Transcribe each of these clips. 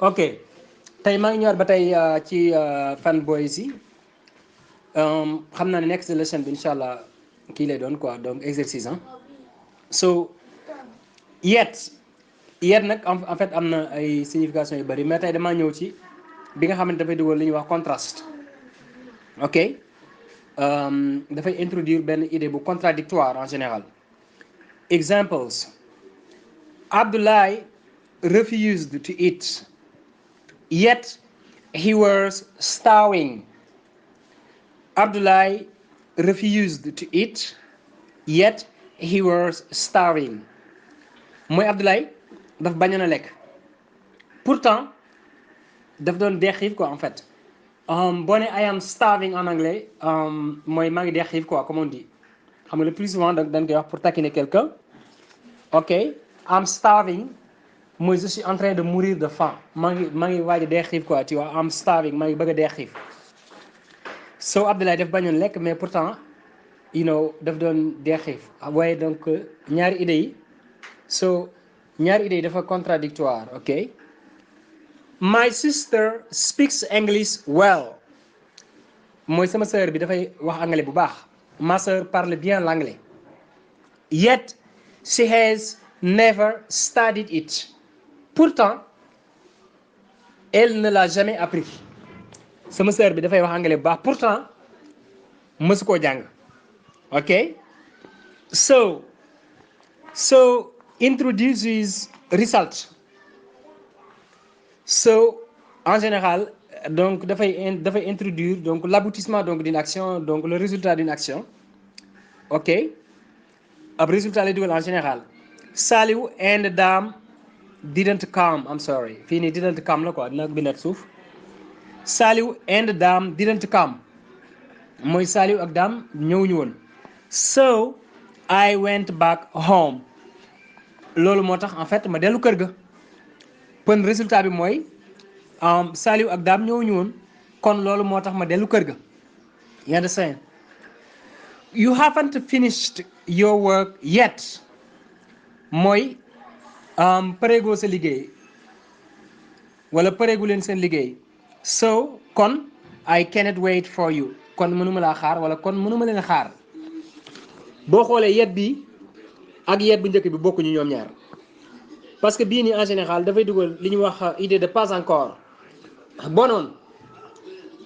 ok tey maa ngi ñëwaat ba tey ci fanboys yi xam naa ne next lesson bi incha allah kii lay doon quoi donc exercice so yet nag en fait am na ay signification yu bëri mais tey damaa ñëw ci bi nga xamante dafay dugal li ñuy wax contraste ok dafay introduire benn idée bu contradictoire en général. Examples: Abdullah refused to eat, yet he was starving. Abdullah refused to eat, yet he was starving. mooy Abdullah daf bañoon a lekk pourtant daf doon dee xiif quoi en fait. boo ne I am starving en anglais mooy maa ngi dee xiif quoi comme on dit xam nga le plus souvent dañ koy wax pour taquiner quelqu'un. ok I'm starving mooy je suis en train de mourir de faim maa ngi waaj a dee xiif quoi tu vois I'm starving maa ngi bëgg a dee xiif. so Abdoulaye daf bañoon lekk mais pourtant daf doon dee xiif waaye donc ñaari idées yi ñaari idées yi dafa contradictoire. ok my sister speaks English well mooy sama sœur bi dafay wax anglais bu baax. ma sœur parle bien l'anglais, yet she has never studied it. Pourtant elle ne l'a jamais appris. sama sœur bi dafay wax anglais bu baax pourtant mësu koo jàng. ok so introduces result. so en général donc dafay introduire donc l'aboutissement donc d'une action, donc le résultat d'une action. ok ab résultat lay dugal en général. Saliou and Dame didn't come. I'm sorry fii nii didn't come la quoi dina bindat suuf. Saliou and Dame didn't come mooy Saliou ak Dame ñëwuñu woon. so I went back home. loolu moo tax en fait ma dellu kër ga. pën résultat bi mooy Saliou ak Dame ñëwuñu woon kon loolu moo tax ma dellu kër ga. you understand? You haven't finished your work yet mooy pareegoo sa liggéey wala pareegu leen seen liggéey. so kon I cannot wait for you kon mënuma laa xaar wala kon mënuma leen xaar. boo xoolee yet bi ak yet bu njëkk bi bokkuñu ñoom ñaar parce que bii nii en général dafay dugal li ñuy wax idée de pas encore. boo noonu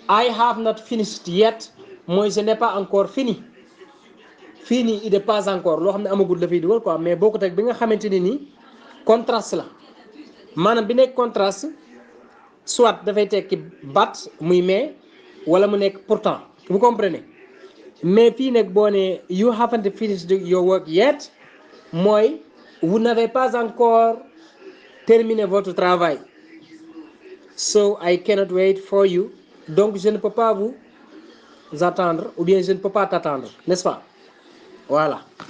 I have not finished yet mooy je n'ai pas encore fini. fii nii idée pas encore loo xam ne amagul dafay dugal quoi mais bokkut ak bi nga xamante ne nii contraste la maanaam bi nekk contraste soit dafay tekki but muy mais wala mu nekk pourtant vous comprenez. mais fii nag boo ne you haven't finished your work yet mooy vous n'avez pas encore terminé votre travail. so I cannot wait for you donc je ne peux pas vous attendre ou bien je ne peux pas t'attendre, n'est-ce pas? Voilà.